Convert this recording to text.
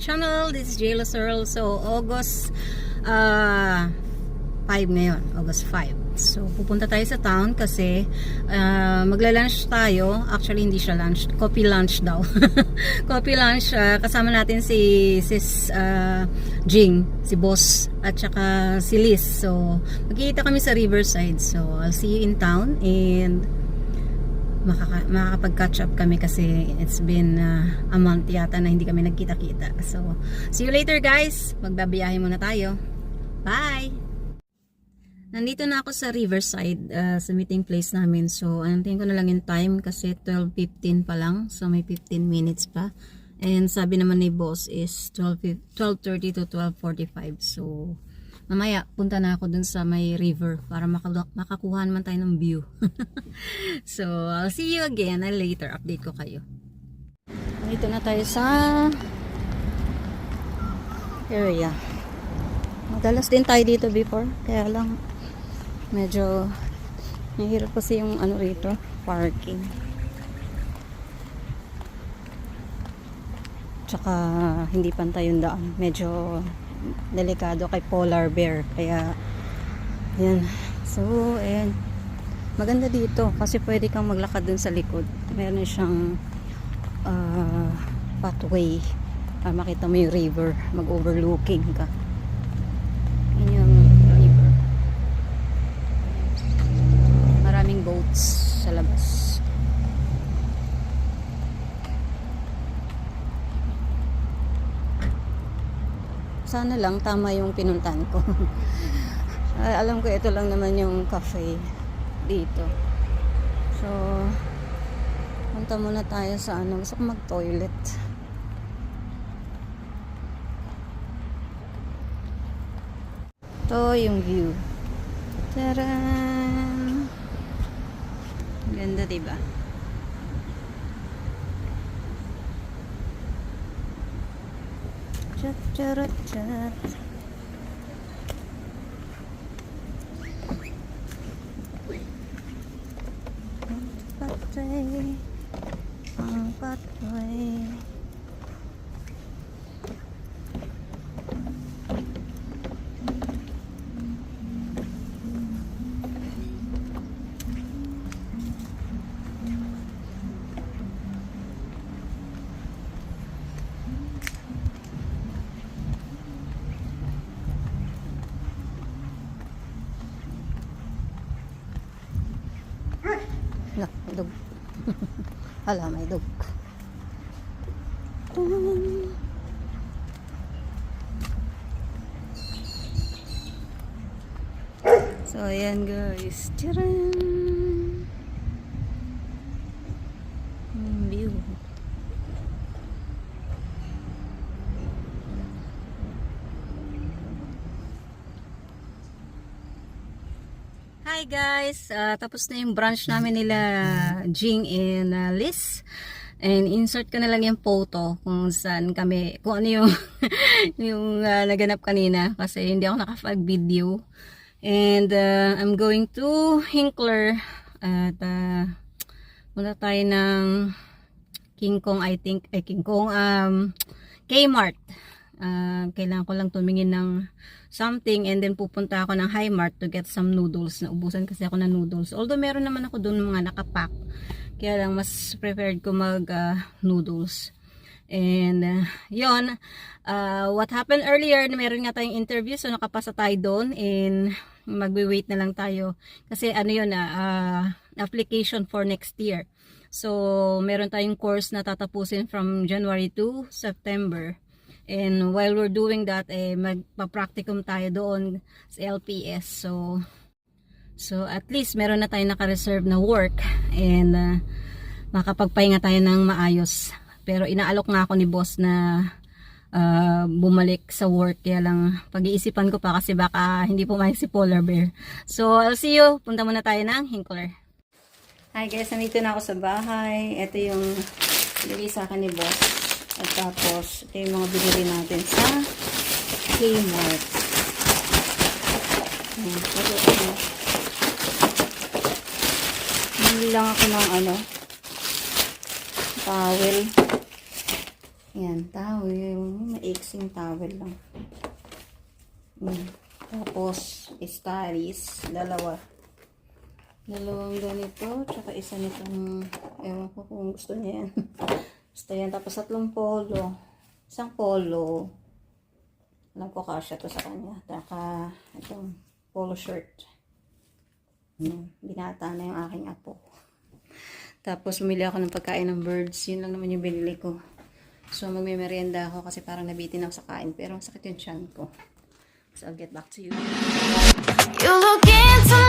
channel. This is Jayla Searle. So, August 5 ngayon. August 5. So, pupunta tayo sa town kasi magla-lunch tayo. Actually, hindi siya lunch. Coffee lunch daw. Coffee lunch. Kasama natin si Sis Jing, si Boss, at saka si Liz. So, magkikita kami sa Riverside. So, I'll see you in town and makakapag-catch up kami kasi it's been a month yata na hindi kami nagkita-kita. So, see you later guys. Magbabiyahe muna tayo. Bye! Nandito na ako sa Riverside, sa meeting place namin. So, antayin ko na lang yung time kasi 12:15 pa lang. So, may 15 minutes pa. And sabi naman ni boss is 12:30 to 12:45. So, mamaya punta na ako dun sa may river para makakuha naman tayo ng view. So, I'll see you again later. Update ko kayo. Dito na tayo sa area. Madalas din tayo dito before. Kaya lang medyo mahirap kasi yung ano rito, parking. Tsaka hindi pantay yung daan. Medyo delikado kay polar bear, kaya yan. So ayan, maganda dito kasi pwede kang maglakad dun sa likod. Meron siyang pathway para makita mo yung river, mag-overlooking ka. Yan yung river. Maraming boats sa labas. Sana lang tama yung pinuntahan ko. Alam ko ito lang naman yung cafe dito. So, punta muna tayo sa ano. Gusto ko mag-toilet. Ito yung view. Taran! Ganda, diba? Chat, chat, chat. Patay. Ang patay. May dog. Hala, may dog. So, ayan guys. Tcharan! View. Hi guys, tapos na yung brunch namin nila Jing and Liz, and insert ko na lang yung photo kung saan kami, kung ano yung yung naganap kanina kasi hindi ako nakapag-video. And I'm going to Hinkler at muna tayo ng King Kong, I think, King Kong, Kmart. Kailangan ko lang tumingin ng something and then pupunta ako ng Hi-Mart to get some noodles. Naubusan kasi ako ng noodles. Although meron naman ako doon mga nakapack. Kaya lang mas preferred ko mag noodles. And yon, what happened earlier, meron nga tayong interview, so nakapasa tayo doon and magwi-wait na lang tayo. Kasi ano yun, application for next year. So meron tayong course na tatapusin from January to September. And while we're doing that, magpa-practicum tayo doon sa LPS. So at least meron na tayo naka-reserve na work and makapagpahinga tayo ng maayos. Pero inaalok nga ako ni boss na bumalik sa work. Kaya lang pag-iisipan ko pa kasi baka hindi pumayag si polar bear. So I'll see you. Punta muna tayo ng Hinkler. Hi guys, nandito na ako sa bahay. Ito yung bigay sa akin ni boss. At tapos, ito yung mga binili natin sa Kmart. Bili lang ako ng ano, towel. Yan, towel. Maiksing towel lang. Yan. Tapos, staris. Dalawang ganito. Tsaka isa nitong, ewan ko kung gusto niya yan. Basta yan. Tapos 3 polo. Isang polo. Alam ko kasya to sa kanya. Tsaka itong polo shirt. Yan. Binata na yung aking apo. Tapos bumili ako ng pagkain ng birds. Yun lang naman yung binili ko. So magme-merienda ako kasi parang nabitin ako sa kain. Pero sakit yung tiyan ko. So I'll get back to you. You look into